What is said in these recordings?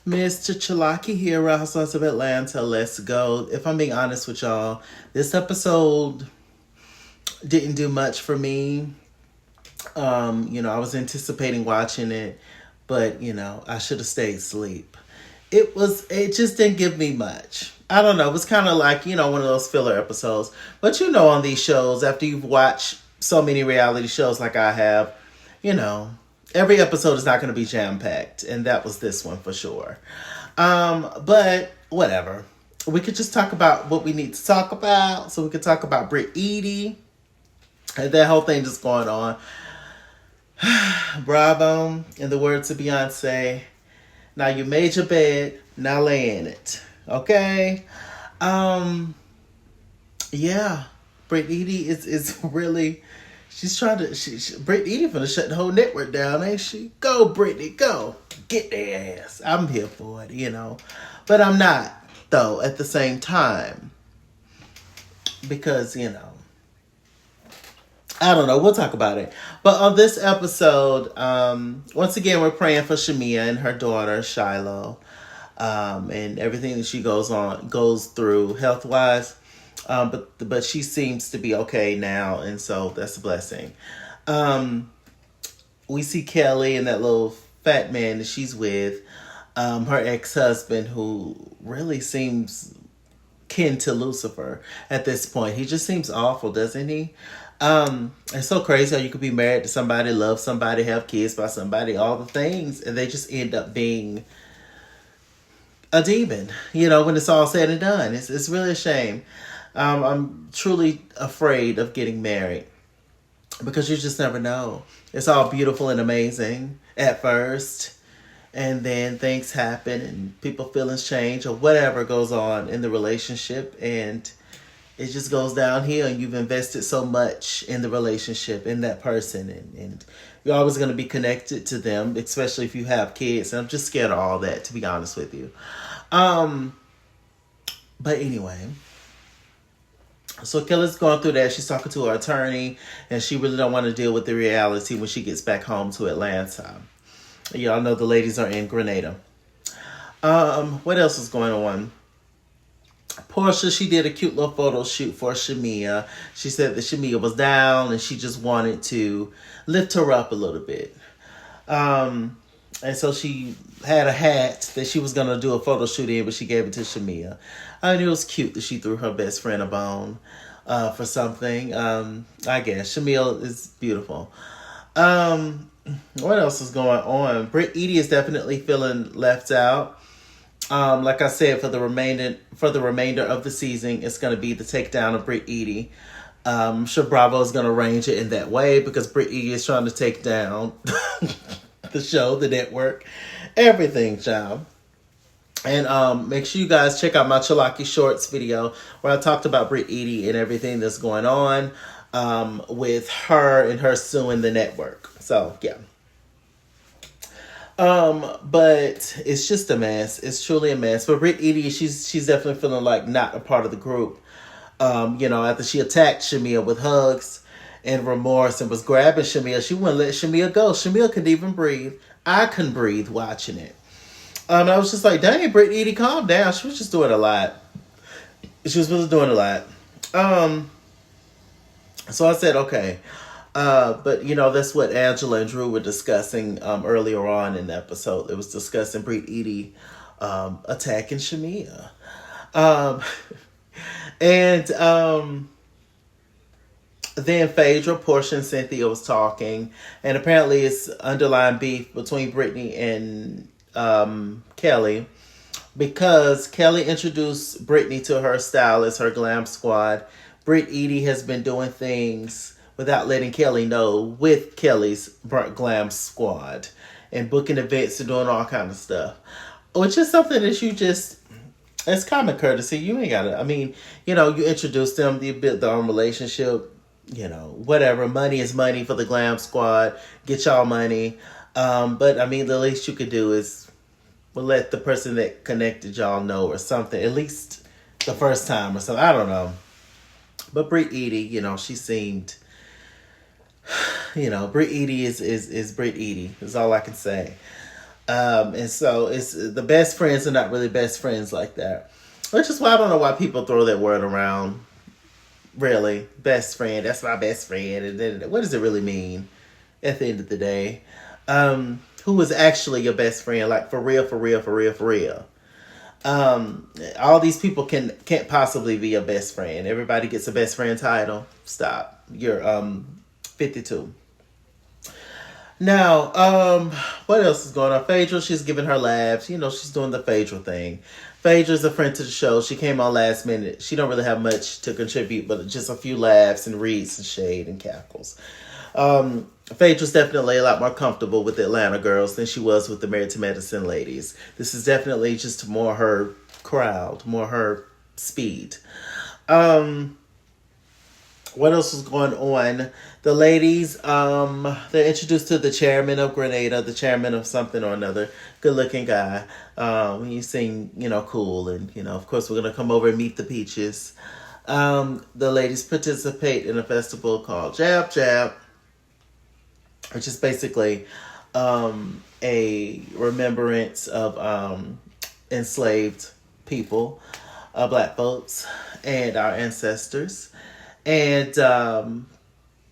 Mr. Chalaki here, Real Housewives of Atlanta. Let's go. If I'm being honest with y'all, this episode didn't do much for me. I was anticipating watching it, but I should have stayed asleep. It just didn't give me much. I don't know. It was kind of like, one of those filler episodes. But on these shows, after you've watched so many reality shows like I have, every episode is not going to be jam-packed. And that was this one for sure. But whatever. We could just talk about what we need to talk about. So we could talk about Britt Edie and that whole thing just going on. Bravo. In the words of Beyonce, now you made your bed, now lay in it. Okay? Yeah. Britt Edie is really, she's trying to, Britt Edie finna shut the whole network down, ain't she? Go, Brittany, go. Get their ass. I'm here for it, But I'm not, though, at the same time. Because, I don't know. We'll talk about it. But on this episode, once again, we're praying for Shamia and her daughter, Shiloh, and everything that she goes through health-wise. But she seems to be okay now, and so that's a blessing. We see Kelly and that little fat man that she's with, her ex-husband, who really seems kin to Lucifer at this point. He just seems awful, doesn't he? It's so crazy how you could be married to somebody, love somebody, have kids by somebody, all the things, and they just end up being a demon, when it's all said and done. It's really a shame. I'm truly afraid of getting married because you just never know. It's all beautiful and amazing at first, and then things happen and people's feelings change or whatever goes on in the relationship, and it just goes downhill, and you've invested so much in the relationship, in that person, and you're always going to be connected to them, especially if you have kids. And I'm just scared of all that, to be honest with you. But anyway, so Kelly's going through that. She's talking to her attorney, and she really don't want to deal with the reality when she gets back home to Atlanta. Y'all know the ladies are in Grenada. What else is going on? Portia, she did a cute little photo shoot for Shamia. She said that Shamia was down and she just wanted to lift her up a little bit. And so she had a hat that she was going to do a photo shoot in, but she gave it to Shamia. And it was cute that she threw her best friend a bone for something. I guess. Shamia is beautiful. What else is going on? Britt Edie is definitely feeling left out. Like I said, for the remainder of the season, it's going to be the takedown of Britt Edie. I'm sure Bravo is going to arrange it in that way because Britt Edie is trying to take down the show, the network, everything, child. And make sure you guys check out my Chalaki Shorts video where I talked about Britt Edie and everything that's going on with her and her suing the network. So, yeah. But it's just a mess. It's truly a mess. But Britt Edie, she's definitely feeling like not a part of the group. After she attacked Shamia with hugs and remorse and was grabbing Shamia, she wouldn't let Shamia go. Shamia couldn't even breathe. I couldn't breathe watching it. I was just like, dang, Britt Edie, calm down. She was just doing a lot. She was really doing a lot. So I said, okay. But that's what Angela and Drew were discussing earlier on in the episode. It was discussing Britt Edie attacking Shamia. Then Phaedra, Portia, and Cynthia was talking. And apparently it's underlying beef between Brittany and Kelly. Because Kelly introduced Brittany to her stylist, her glam squad. Britt Edie has been doing things without letting Kelly know with Kelly's glam squad and booking events and doing all kind of stuff. Which is something that it's common courtesy. You ain't gotta, you introduce them, you build their own relationship, whatever. Money is money for the glam squad. Get y'all money. But the least you could do is let the person that connected y'all know or something, at least the first time or something. I don't know. But Britt Edie, she seemed, Britt Edie is Britt Edie. Is all I can say. And so it's the best friends are not really best friends like that. Which is why I don't know why people throw that word around. Really, best friend. That's my best friend. And then what does it really mean at the end of the day? Who is actually your best friend? Like for real, for real, for real, for real. All these people can't possibly be your best friend. Everybody gets a best friend title. Stop. You're 52. Now, what else is going on? Phaedra, she's giving her laughs. You know, she's doing the Phaedra thing. Phaedra's a friend to the show. She came on last minute. She don't really have much to contribute, but just a few laughs and reads and shade and cackles. Phaedra's definitely a lot more comfortable with the Atlanta girls than she was with the Married to Medicine ladies. This is definitely just more her crowd, more her speed. What else was going on? The ladies, they're introduced to the chairman of Grenada, the chairman of something or another. Good looking guy. He seemed, cool. And, of course, we're going to come over and meet the Peaches. The ladies participate in a festival called Jab Jab, which is basically a remembrance of enslaved people, black folks, and our ancestors. And,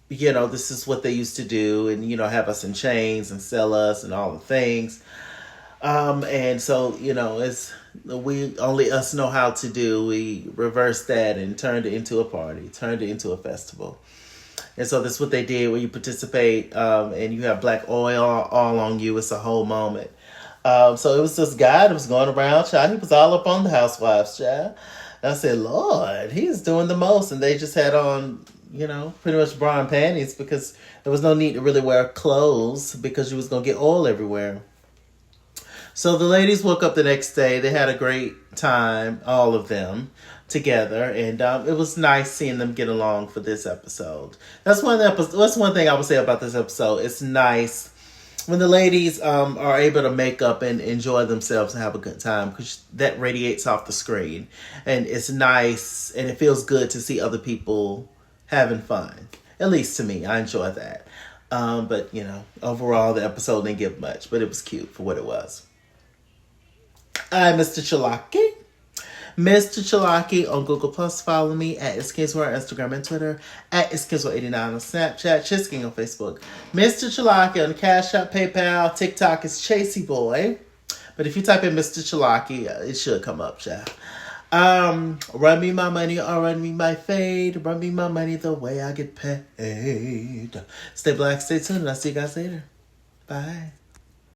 this is what they used to do and, have us in chains and sell us and all the things. And so, it's we only us know how to do. We reversed that and turned it into a party, turned it into a festival. And so that's what they did when you participate and you have black oil all on you. It's a whole moment. So it was this guy that was going around, child. He was all up on the housewives, child. I said, Lord, he's doing the most. And they just had on, pretty much bra and panties because there was no need to really wear clothes because you was going to get oil everywhere. So the ladies woke up the next day. They had a great time, all of them, together. And it was nice seeing them get along for this episode. That's one thing I would say about this episode. It's nice when the ladies are able to make up and enjoy themselves and have a good time because that radiates off the screen. And it's nice and it feels good to see other people having fun. At least to me, I enjoy that. But, overall the episode didn't give much, but it was cute for what it was. I'm Mr. Chalaki. Mr. Chalaki on Google Plus. Follow me at iskinswear on Instagram and Twitter, at iskinswear89 on Snapchat, Chisking on Facebook. Mr. Chalaki on the Cash App, PayPal, TikTok is Chasey Boy. But if you type in Mr. Chalaki, it should come up, child. Run me my money or run me my fade. Run me my money the way I get paid. Stay black, stay tuned, and I'll see you guys later. Bye.